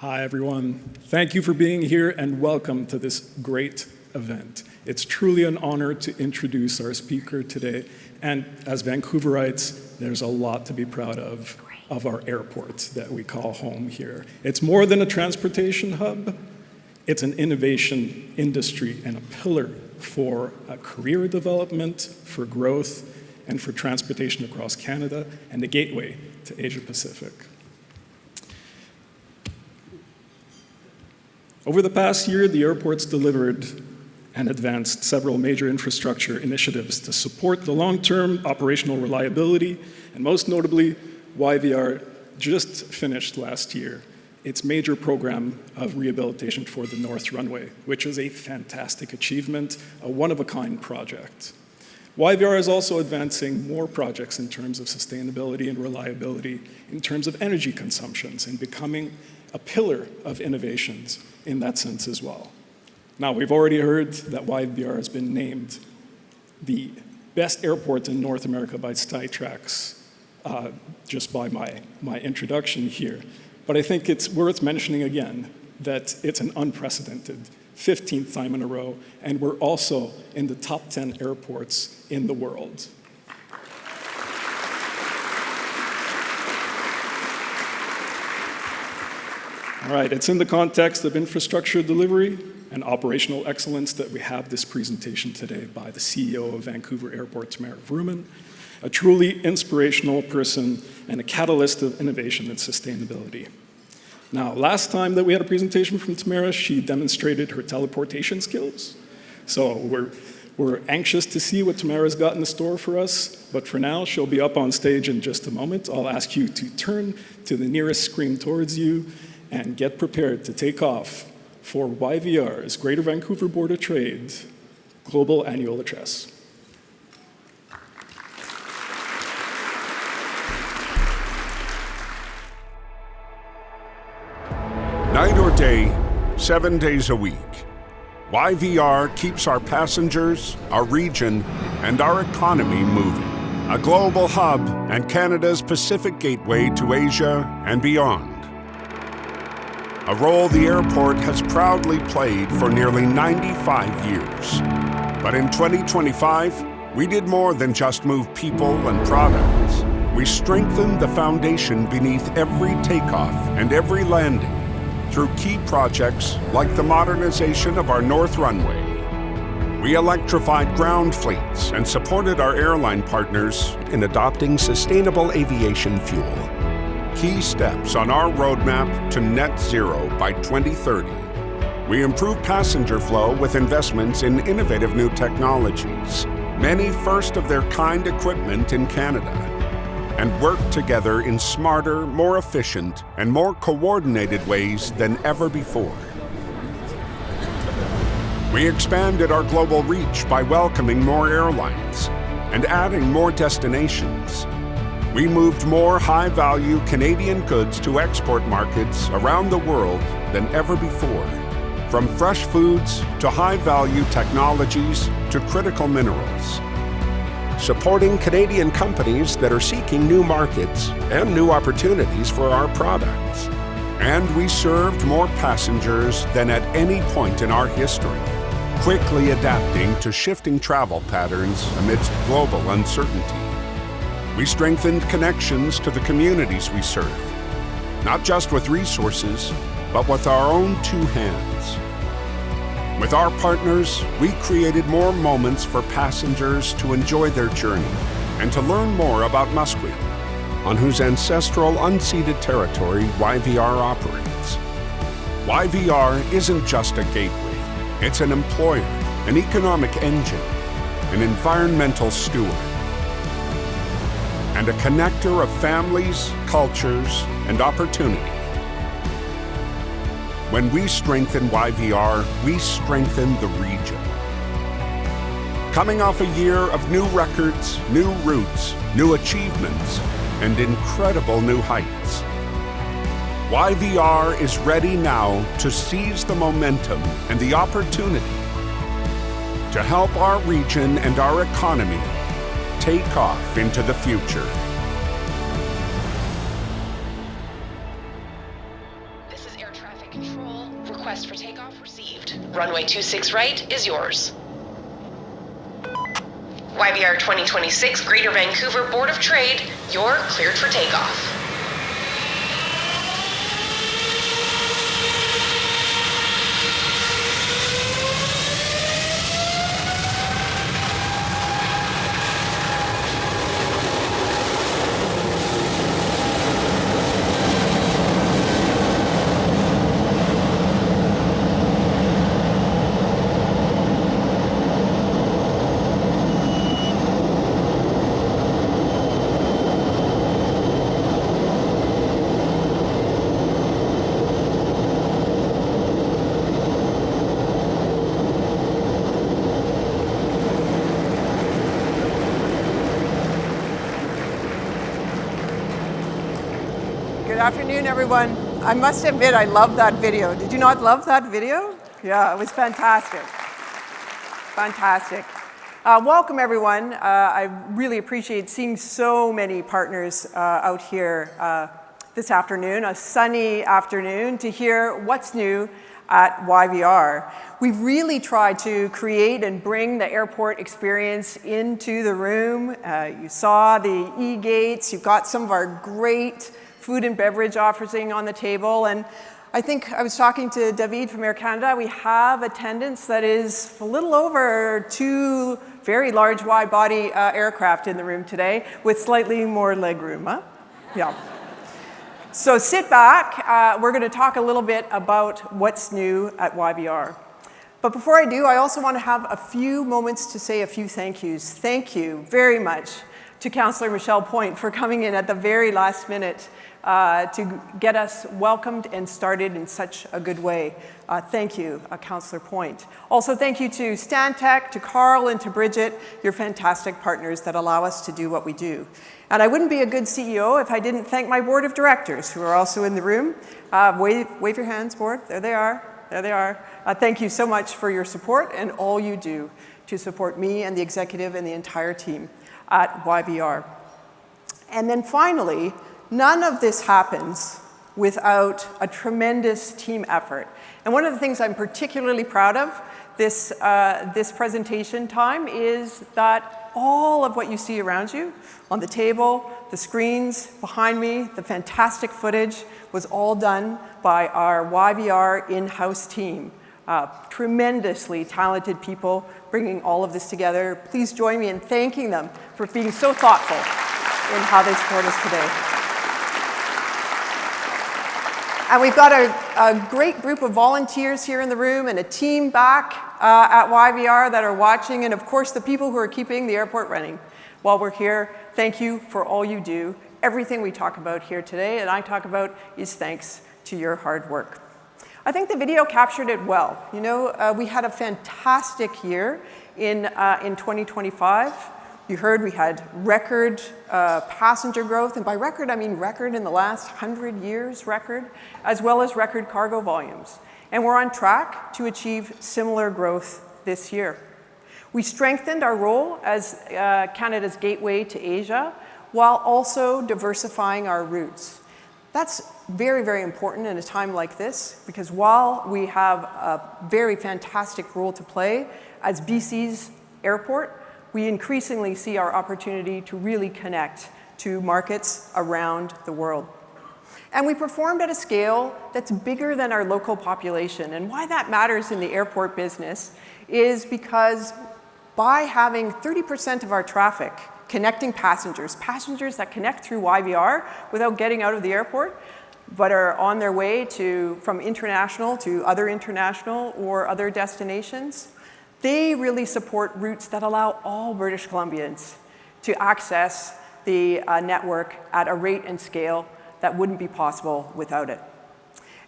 Hi, everyone. Thank you for being here and welcome to this great event. It's truly an honor to introduce our speaker today. And as Vancouverites, there's a lot to be proud of our airport that we call home here. It's more than a transportation hub. It's an innovation industry and a pillar for career development, for growth, and for transportation across Canada, and a gateway to Asia Pacific. Over the past year, the airport's delivered and advanced several major infrastructure initiatives to support the long-term operational reliability, and most notably, YVR just finished last year its major program of rehabilitation for the North Runway, which is a fantastic achievement, a one-of-a-kind project. YVR is also advancing more projects in terms of sustainability and reliability, in terms of energy consumptions, and becoming a pillar of innovations in that sense as well. Now, we've already heard that YVR has been named the best airport in North America by Skytrax, just by my introduction here. But I think it's worth mentioning again that it's an unprecedented 15th time in a row, and we're also in the top 10 airports in the world. All right, it's in the context of infrastructure delivery and operational excellence that we have this presentation today by the CEO of Vancouver Airport, Tamara Vrooman, a truly inspirational person and a catalyst of innovation and sustainability. Now, last time that we had a presentation from Tamara, she demonstrated her teleportation skills. So we're anxious to see what Tamara's got in the store for us, but for now, she'll be up on stage in just a moment. I'll ask you to turn to the nearest screen towards you and get prepared to take off for YVR's Greater Vancouver Board of Trade Global Annual Address. Night or day, 7 days a week, YVR keeps our passengers, our region, and our economy moving. A global hub and Canada's Pacific gateway to Asia and beyond. A role the airport has proudly played for nearly 95 years. But in 2025, we did more than just move people and products. We strengthened the foundation beneath every takeoff and every landing through key projects like the modernization of our North Runway. We electrified ground fleets and supported our airline partners in adopting sustainable aviation fuel. Key steps on our roadmap to net zero by 2030. We improved passenger flow with investments in innovative new technologies, many first-of-their-kind equipment in Canada, and worked together in smarter, more efficient, and more coordinated ways than ever before. We expanded our global reach by welcoming more airlines and adding more destinations. We moved more high-value Canadian goods to export markets around the world than ever before, from fresh foods to high-value technologies to critical minerals. Supporting Canadian companies that are seeking new markets and new opportunities for our products. And we served more passengers than at any point in our history, quickly adapting to shifting travel patterns amidst global uncertainty. We strengthened connections to the communities we serve, not just with resources, but with our own two hands. With our partners, we created more moments for passengers to enjoy their journey and to learn more about Musqueam, on whose ancestral unceded territory YVR operates. YVR isn't just a gateway, it's an employer, an economic engine, an environmental steward, and a connector of families, cultures, and opportunity. When we strengthen YVR, we strengthen the region. Coming off a year of new records, new routes, new achievements, and incredible new heights, YVR is ready now to seize the momentum and the opportunity to help our region and our economy take off into the future. This is Air YVR traffic control. Request for takeoff received. Runway 26 right is yours. YVR 2026 Greater Vancouver Board of Trade, you're cleared for takeoff. Good afternoon, everyone. I must admit, I love that video. Did you not love that video? Yeah, it was fantastic. Fantastic. Welcome, everyone. I really appreciate seeing so many partners out here this afternoon, a sunny afternoon, to hear what's new at YVR. We've really tried to create and bring the airport experience into the room. You saw the e-gates. You've got some of our great food and beverage offering on the table. And I think I was talking to David from Air Canada. We have attendance that is a little over 2 very large wide-body aircraft in the room today with slightly more legroom, huh? Yeah. So sit back. We're going to talk a little bit about what's new at YVR. But before I do, I also want to have a few moments to say a few thank yous. Thank you very much to Councillor Michelle Point for coming in at the very last minute to get us welcomed and started in such a good way. Thank you, Councillor Point. Also, thank you to Stantec, to Carl, and to Bridget, your fantastic partners that allow us to do what we do. And I wouldn't be a good CEO if I didn't thank my board of directors, who are also in the room. Wave your hands, board. There they are. There they are. Thank you so much for your support and all you do to support me and the executive and the entire team at YVR. And then finally, none of this happens without a tremendous team effort. And one of the things I'm particularly proud of this presentation time is that all of what you see around you, on the table, the screens behind me, the fantastic footage, was all done by our YVR in-house team. Tremendously talented people bringing all of this together. Please join me in thanking them for being so thoughtful in how they support us today. And we've got a great group of volunteers here in the room and a team back at YVR that are watching, and of course the people who are keeping the airport running while we're here. Thank you for all you do. Everything we talk about here today and I talk about is thanks to your hard work. I think the video captured it well. You know, we had a fantastic year in 2025. You heard we had record passenger growth, and by record I mean record in the last 100 years record, as well as record cargo volumes. And we're on track to achieve similar growth this year. We strengthened our role as Canada's gateway to Asia, while also diversifying our routes. That's very, very important in a time like this, because while we have a very fantastic role to play as BC's airport, we increasingly see our opportunity to really connect to markets around the world. And we performed at a scale that's bigger than our local population. And why that matters in the airport business is because by having 30% of our traffic connecting passengers that connect through YVR without getting out of the airport, but are on their way from international to other international or other destinations, they really support routes that allow all British Columbians to access the network at a rate and scale that wouldn't be possible without it.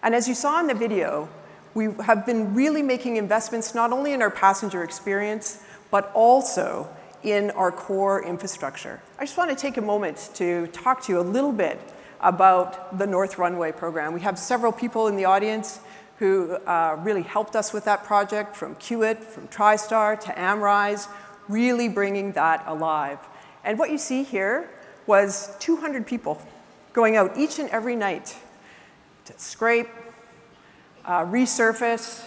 And as you saw in the video, we have been really making investments not only in our passenger experience, but also in our core infrastructure. I just want to take a moment to talk to you a little bit about the North Runway program. We have several people in the audience who really helped us with that project, from Kiewit, from TriStar to AmRise, really bringing that alive. And what you see here was 200 people going out each and every night to scrape, resurface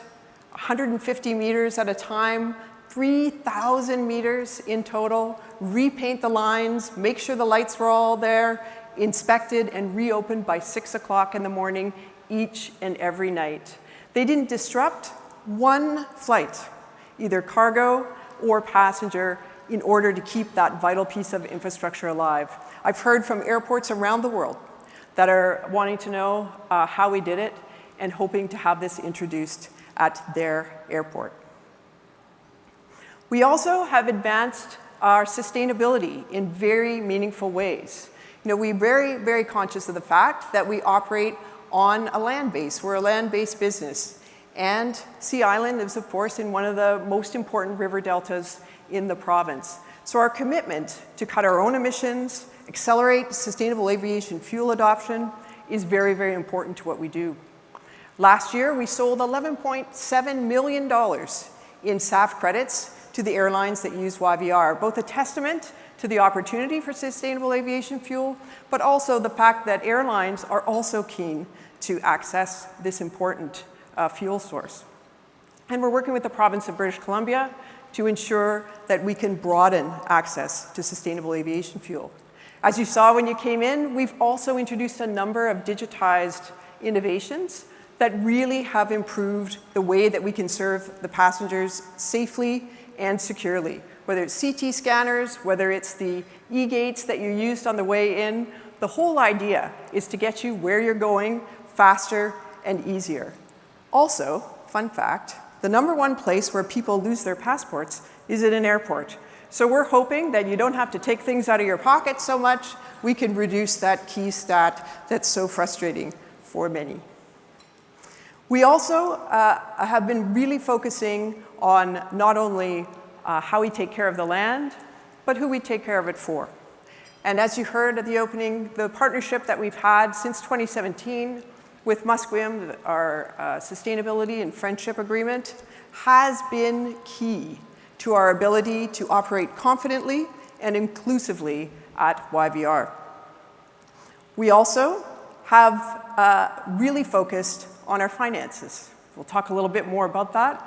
150 meters at a time, 3,000 meters in total, repaint the lines, make sure the lights were all there, inspected and reopened by 6 o'clock in the morning each and every night. They didn't disrupt one flight, either cargo or passenger, in order to keep that vital piece of infrastructure alive. I've heard from airports around the world that are wanting to know how we did it and hoping to have this introduced at their airport. We also have advanced our sustainability in very meaningful ways. You know, we're very, very conscious of the fact that we operate on a land base. We're a land-based business. And Sea Island is, of course, in one of the most important river deltas in the province. So our commitment to cut our own emissions, accelerate sustainable aviation fuel adoption is very, very important to what we do. Last year, we sold $11.7 million in SAF credits to the airlines that use YVR, both a testament to the opportunity for sustainable aviation fuel, but also the fact that airlines are also keen to access this important fuel source. And we're working with the province of British Columbia to ensure that we can broaden access to sustainable aviation fuel. As you saw when you came in, we've also introduced a number of digitized innovations that really have improved the way that we can serve the passengers safely and securely. Whether it's CT scanners, whether it's the e-gates that you used on the way in, the whole idea is to get you where you're going faster and easier. Also, fun fact, the #1 place where people lose their passports is at an airport. So we're hoping that you don't have to take things out of your pocket so much. We can reduce that key stat that's so frustrating for many. We also have been really focusing on not only how we take care of the land, but who we take care of it for. And as you heard at the opening, the partnership that we've had since 2017 with Musqueam, our sustainability and friendship agreement, has been key to our ability to operate confidently and inclusively at YVR. We also have really focused on our finances. We'll talk a little bit more about that.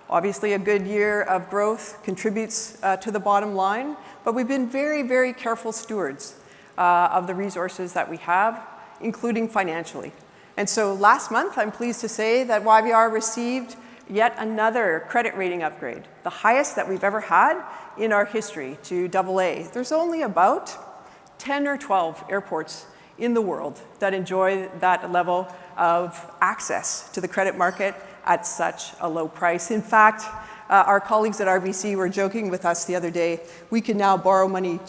Obviously, a good year of growth contributes to the bottom line, but we've been very, very careful stewards of the resources that we have, including financially. And so last month, I'm pleased to say that YVR received yet another credit rating upgrade, the highest that we've ever had in our history, to AA. There's only about 10 or 12 airports in the world that enjoy that level of access to the credit market at such a low price. In fact, our colleagues at RBC were joking with us the other day, we can now borrow money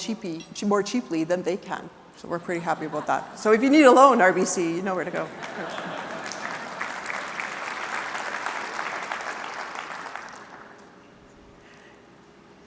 more cheaply than they can. So we're pretty happy about that. So if you need a loan, RBC, you know where to go.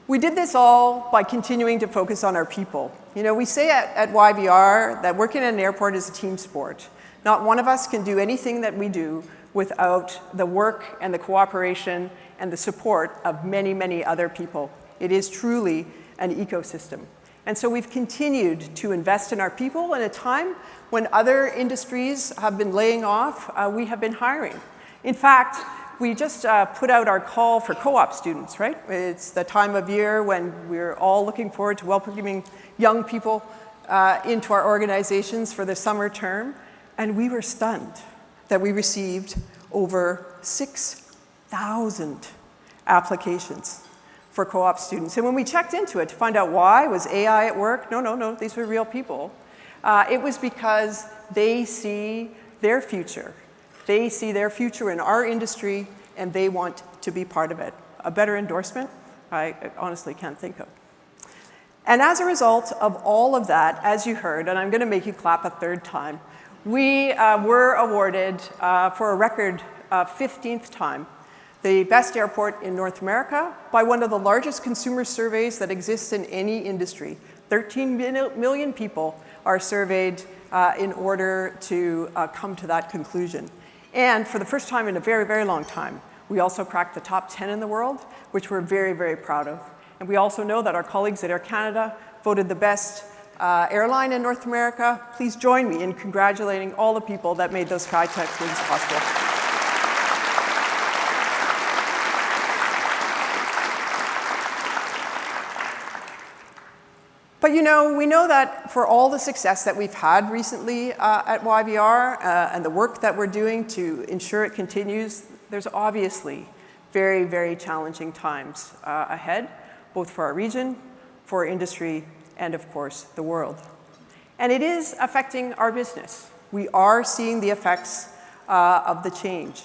We did this all by continuing to focus on our people. You know, we say at YVR that working at an airport is a team sport. Not one of us can do anything that we do without the work and the cooperation and the support of many, many other people. It is truly an ecosystem. And so we've continued to invest in our people in a time when other industries have been laying off, we have been hiring. In fact, we just put out our call for co-op students, right? It's the time of year when we're all looking forward to welcoming young people into our organizations for the summer term. And we were stunned that we received over 6,000 applications for co-op students. And when we checked into it to find out why, was AI at work? No, these were real people. It was because they see their future. They see their future in our industry, and they want to be part of it. A better endorsement, I honestly can't think of. And as a result of all of that, as you heard, and I'm going to make you clap a third time, we were awarded for a record 15th time the best airport in North America by one of the largest consumer surveys that exists in any industry. 13 million people are surveyed in order to come to that conclusion. And for the first time in a very, very long time, we also cracked the top 10 in the world, which we're very, very proud of. And we also know that our colleagues at Air Canada voted the best airline in North America. Please join me in congratulating all the people that made those SkyTech wins possible. But we know that for all the success that we've had recently at YVR and the work that we're doing to ensure it continues, there's obviously very, very challenging times ahead, both for our region, for our industry, and of course, the world. And it is affecting our business. We are seeing the effects of the change.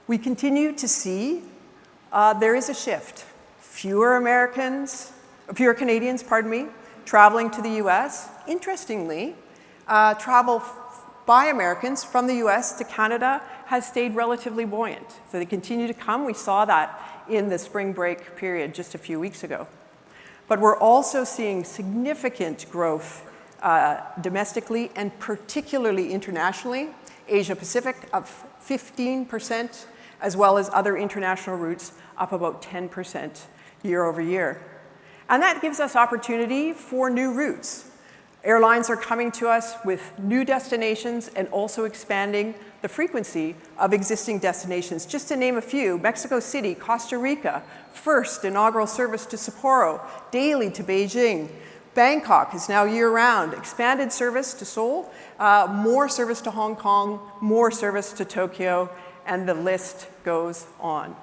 We continue to see there is a shift. Fewer Canadians, traveling to the US. Interestingly, travel by Americans from the US to Canada has stayed relatively buoyant. So they continue to come. We saw that in the spring break period just a few weeks ago. But we're also seeing significant growth domestically and particularly internationally. Asia Pacific up 15%, as well as other international routes up about 10% year over year. And that gives us opportunity for new routes. Airlines are coming to us with new destinations and also expanding the frequency of existing destinations. Just to name a few, Mexico City, Costa Rica, first inaugural service to Sapporo, daily to Beijing. Bangkok is now year-round, expanded service to Seoul, more service to Hong Kong, more service to Tokyo, and the list goes on.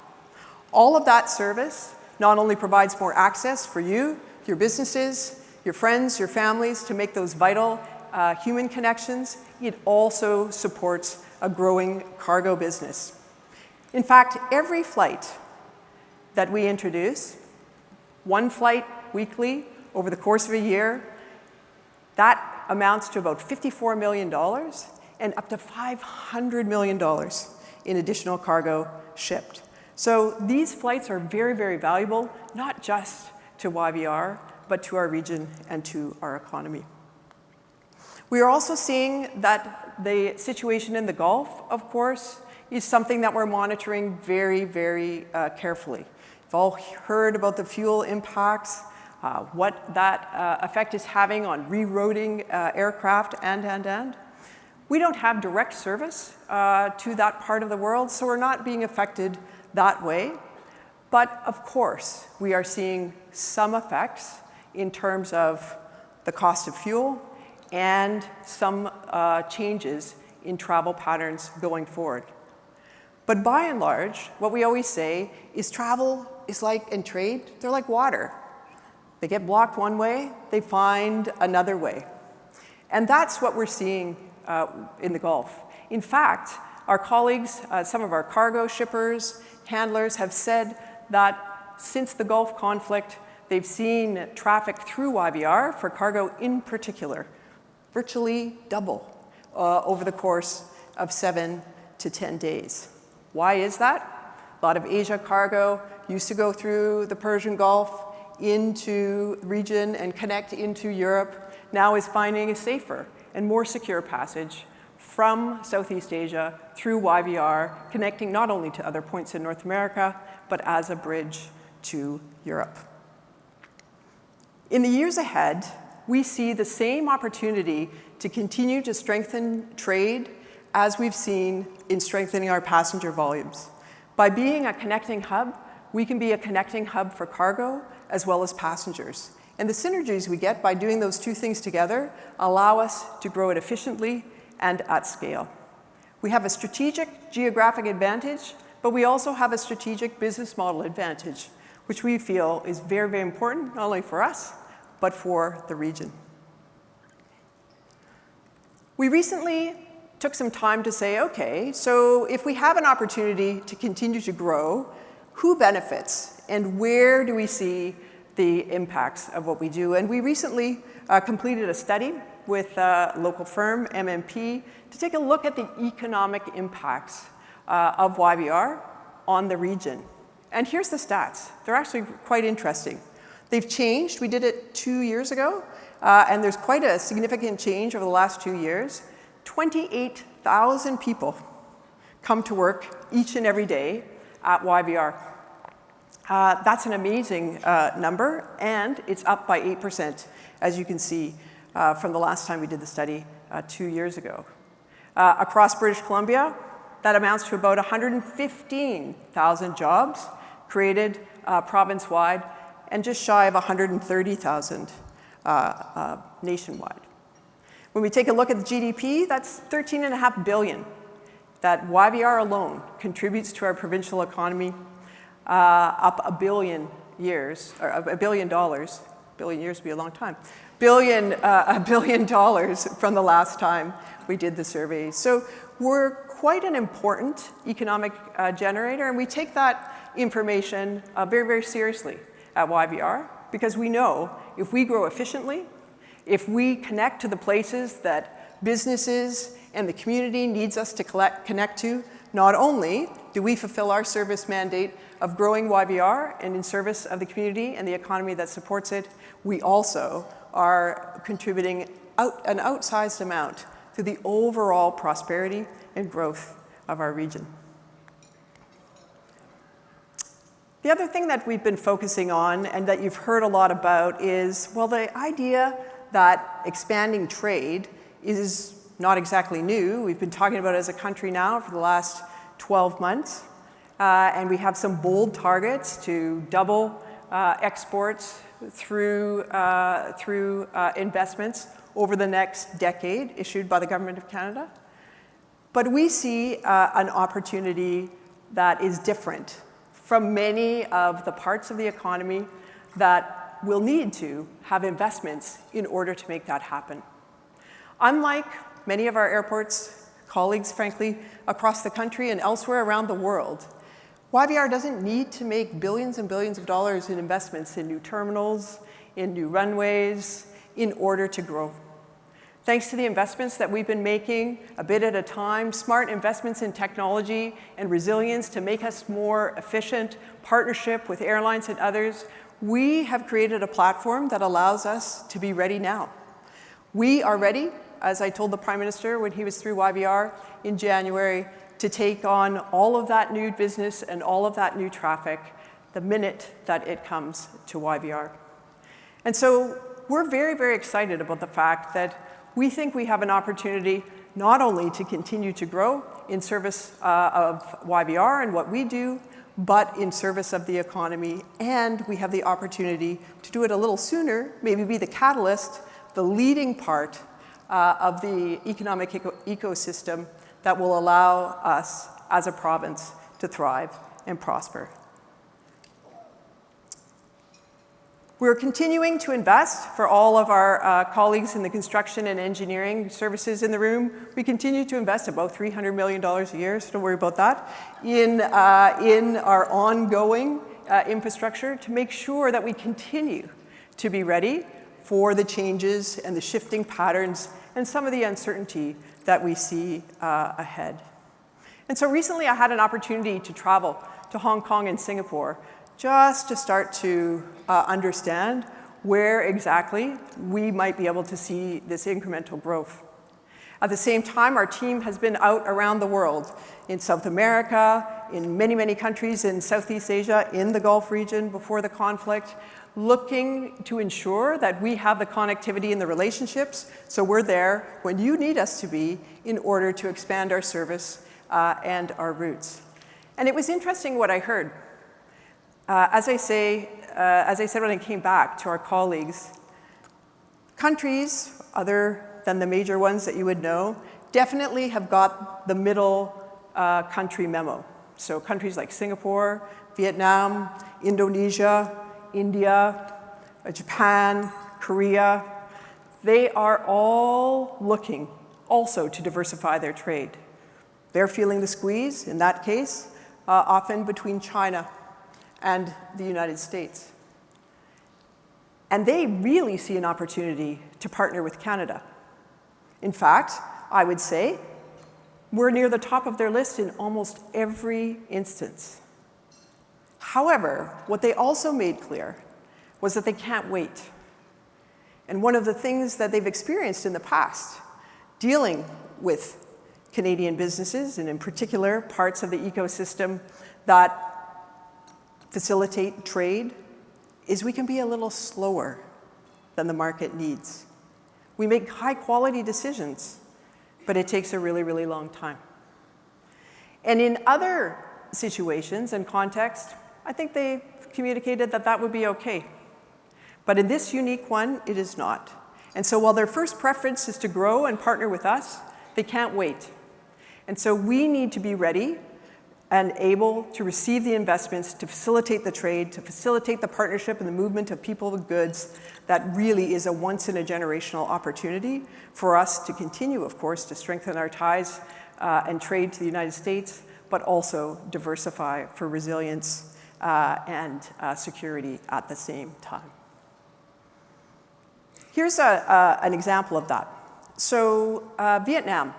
All of that service not only provides more access for you, your businesses, your friends, your families to make those vital human connections, it also supports a growing cargo business. In fact, every flight that we introduce, one flight weekly over the course of a year, that amounts to about $54 million and up to $500 million in additional cargo shipped. So these flights are very, very valuable, not just to YVR, but to our region and to our economy. We are also seeing that the situation in the Gulf, of course, is something that we're monitoring very, very carefully. You've all heard about the fuel impacts, what that effect is having on rerouting aircraft, and. We don't have direct service to that part of the world, so we're not being affected that way. But of course, we are seeing some effects in terms of the cost of fuel and some changes in travel patterns going forward. But by and large, what we always say is travel is like, and trade, they're like water. They get blocked one way, they find another way. And that's what we're seeing in the Gulf. In fact, our colleagues, some of our cargo shippers, handlers have said that since the Gulf conflict, they've seen traffic through YVR, for cargo in particular, virtually double over the course of 7 to 10 days. Why is that? A lot of Asia cargo used to go through the Persian Gulf into the region and connect into Europe, now is finding a safer and more secure passage from Southeast Asia through YVR, connecting not only to other points in North America, but as a bridge to Europe. In the years ahead, we see the same opportunity to continue to strengthen trade as we've seen in strengthening our passenger volumes. By being a connecting hub, we can be a connecting hub for cargo as well as passengers. And the synergies we get by doing those two things together allow us to grow it efficiently and at scale. We have a strategic geographic advantage, but we also have a strategic business model advantage, which we feel is very, very important, not only for us, but for the region. We recently took some time to say, okay, so if we have an opportunity to continue to grow, who benefits and where do we see the impacts of what we do? And we recently completed a study with a local firm, MMP, to take a look at the economic impacts of YVR on the region. And here's the stats. They're actually quite interesting. They've changed. We did it 2 years ago, and there's quite a significant change over the last 2 years. 28,000 people come to work each and every day at YVR. That's an amazing number, and it's up by 8%, as you can see from the last time we did the study 2 years ago. Across British Columbia, that amounts to about 115,000 jobs created province-wide, and just shy of 130,000 nationwide. When we take a look at the GDP, that's $13.5 billion that YVR alone contributes to our provincial economy, up $1 billion years, or $1 billion. $1 billion years would be a long time. $1 billion from the last time we did the survey. So we're quite an important economic generator, and we take that information very, very seriously at YVR, because we know if we grow efficiently, if we connect to the places that businesses and the community needs us to connect to, not only do we fulfill our service mandate of growing YVR and in service of the community and the economy that supports it, we also are contributing an outsized amount to the overall prosperity and growth of our region. The other thing that we've been focusing on and that you've heard a lot about is, well, the idea that expanding trade is not exactly new. We've been talking about it as a country now for the last 12 months. And we have some bold targets to double exports through investments over the next decade issued by the Government of Canada. But we see an opportunity that is different from many of the parts of the economy that will need to have investments in order to make that happen. Unlike many of our airports colleagues, frankly, across the country and elsewhere around the world, YVR doesn't need to make billions and billions of dollars in investments in new terminals, in new runways, in order to grow. Thanks to the investments that we've been making a bit at a time, smart investments in technology and resilience to make us more efficient, partnership with airlines and others, we have created a platform that allows us to be ready now. We are ready, as I told the Prime Minister when he was through YVR in January, to take on all of that new business and all of that new traffic the minute that it comes to YVR. And so we're very, very excited about the fact that we think we have an opportunity not only to continue to grow in service of YVR and what we do, but in service of the economy. And we have the opportunity to do it a little sooner, maybe be the catalyst, the leading part of the economic ecosystem that will allow us as a province to thrive and prosper. We're continuing to invest for all of our colleagues in the construction and engineering services in the room. We continue to invest about $300 million a year, so don't worry about that, in our ongoing infrastructure to make sure that we continue to be ready for the changes and the shifting patterns and some of the uncertainty that we see ahead. And so recently I had an opportunity to travel to Hong Kong and Singapore just to start to understand where exactly we might be able to see this incremental growth. At the same time, our team has been out around the world, in South America, in many, many countries in Southeast Asia, in the Gulf region before the conflict, looking to ensure that we have the connectivity and the relationships, so we're there when you need us to be in order to expand our service and our routes. And it was interesting what I heard. As I said when I came back to our colleagues, countries other than the major ones that you would know definitely have got the middle country memo. So countries like Singapore, Vietnam, Indonesia, India, Japan, Korea, they are all looking also to diversify their trade. They're feeling the squeeze, in that case, often between China and the United States. And they really see an opportunity to partner with Canada. In fact, I would say we're near the top of their list in almost every instance. However, what they also made clear was that they can't wait. And one of the things that they've experienced in the past, dealing with Canadian businesses, and in particular parts of the ecosystem that facilitate trade, is we can be a little slower than the market needs. We make high-quality decisions, but it takes a really, really long time. And in other situations and contexts, I think they communicated that that would be okay. But in this unique one, it is not. And so while their first preference is to grow and partner with us, they can't wait. And so we need to be ready and able to receive the investments to facilitate the trade, to facilitate the partnership and the movement of people and goods. That really is a once-in-a-generational opportunity for us to continue, of course, to strengthen our ties and trade to the United States, but also diversify for resilience and security at the same time. Here's an example of that. So Vietnam,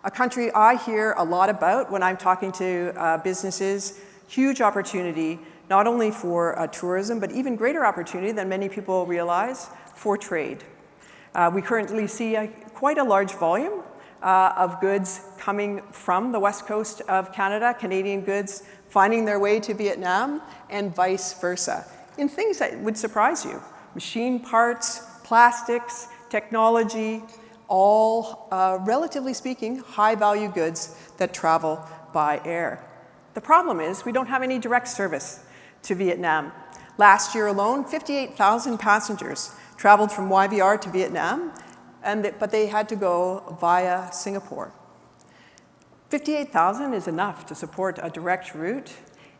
a country I hear a lot about when I'm talking to businesses, huge opportunity, not only for tourism, but even greater opportunity than many people realize for trade. We currently see quite a large volume of goods coming from the west coast of Canada, Canadian goods finding their way to Vietnam, and vice versa, in things that would surprise you. Machine parts, plastics, technology, all, relatively speaking, high-value goods that travel by air. The problem is we don't have any direct service to Vietnam. Last year alone, 58,000 passengers traveled from YVR to Vietnam, but they had to go via Singapore. 58,000 is enough to support a direct route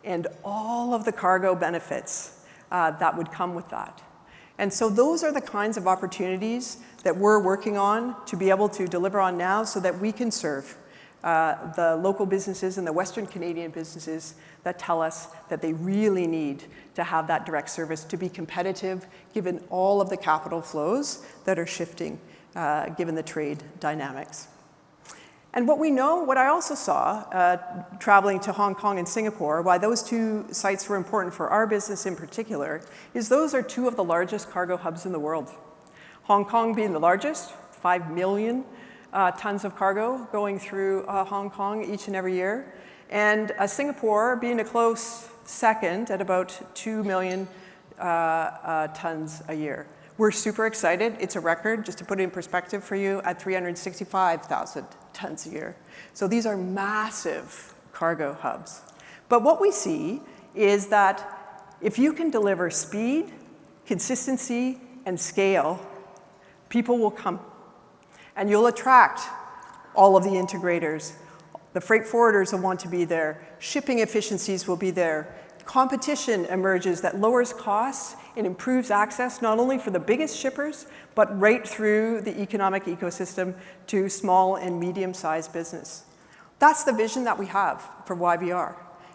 and all of the cargo benefits that would come with that. And so those are the kinds of opportunities that we're working on to be able to deliver on now so that we can serve the local businesses and the Western Canadian businesses that tell us that they really need to have that direct service to be competitive given all of the capital flows that are shifting given the trade dynamics. And what we know, what I also saw traveling to Hong Kong and Singapore, why those two sites were important for our business in particular, is those are two of the largest cargo hubs in the world. Hong Kong being the largest, 5 million tons of cargo going through Hong Kong each and every year, and Singapore being a close second at about 2 million tons a year. We're super excited. It's a record, just to put it in perspective for you, at 365,000 tons a year. So these are massive cargo hubs. But what we see is that if you can deliver speed, consistency, and scale, people will come. And you'll attract all of the integrators. The freight forwarders will want to be there. Shipping efficiencies will be there. Competition emerges that lowers costs and improves access not only for the biggest shippers, but right through the economic ecosystem to small and medium-sized business. That's the vision that we have for YVR.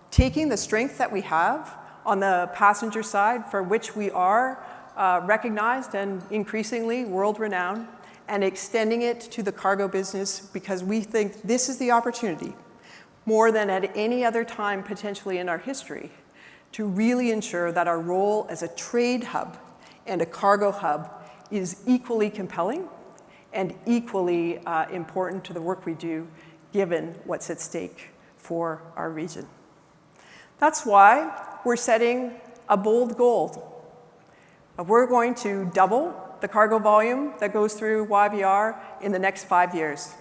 Taking the strength that we have on the passenger side, for which we are recognized and increasingly world-renowned, and extending it to the cargo business because we think this is the opportunity, more than at any other time potentially in our history, to really ensure that our role as a trade hub and a cargo hub is equally compelling and equally important to the work we do, given what's at stake for our region. That's why we're setting a bold goal. We're going to double the cargo volume that goes through YVR in the next 5 years.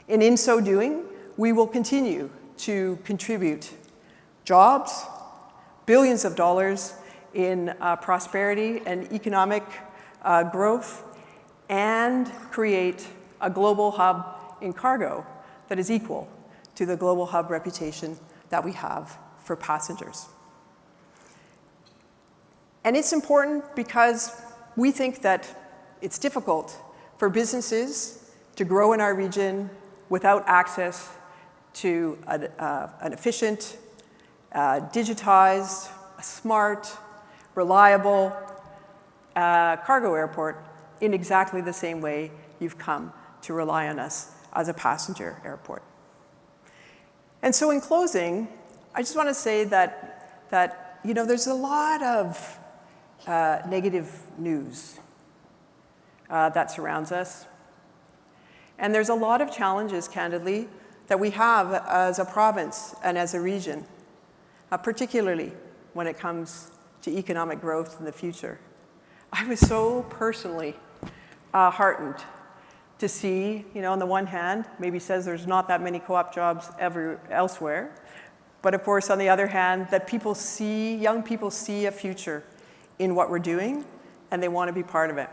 And in so doing, we will continue to contribute jobs, billions of dollars in prosperity and economic growth, and create a global hub in cargo that is equal to the global hub reputation that we have for passengers. And it's important because we think that it's difficult for businesses to grow in our region without access to an efficient, digitized, smart, reliable cargo airport in exactly the same way you've come to rely on us as a passenger airport. And so in closing, I just want to say that you know, there's a lot of negative news that surrounds us. And there's a lot of challenges, candidly, that we have as a province and as a region, particularly when it comes to economic growth in the future. I was so personally heartened to see, you know, on the one hand, maybe says there's not that many co-op jobs elsewhere, but of course, on the other hand, that people see, young people see a future in what we're doing and they want to be part of it.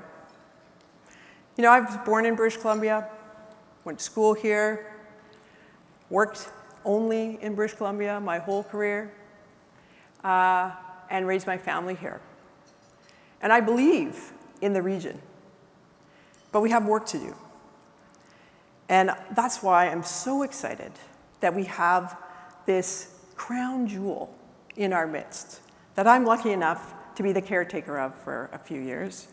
You know, I was born in British Columbia, went to school here, worked only in British Columbia my whole career, and raised my family here. And I believe in the region, but we have work to do. And that's why I'm so excited that we have this crown jewel in our midst that I'm lucky enough to be the caretaker of for a few years.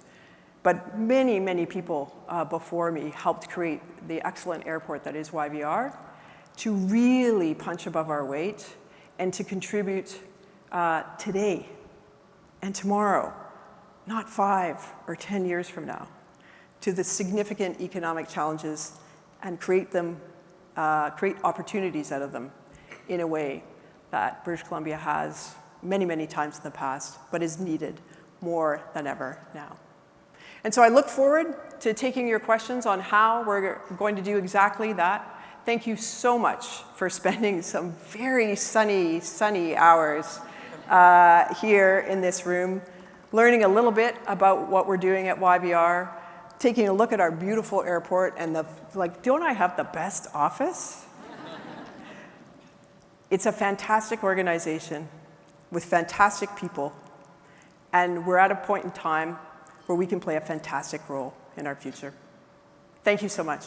But many, many people before me helped create the excellent airport that is YVR to really punch above our weight and to contribute today and tomorrow, not 5 or 10 years from now, to the significant economic challenges and create opportunities out of them in a way that British Columbia has many, many times in the past, but is needed more than ever now. And so I look forward to taking your questions on how we're going to do exactly that. Thank you so much for spending some very sunny hours here in this room, learning a little bit about what we're doing at YVR, taking a look at our beautiful airport and don't I have the best office? It's a fantastic organization with fantastic people, and we're at a point in time where we can play a fantastic role in our future. Thank you so much.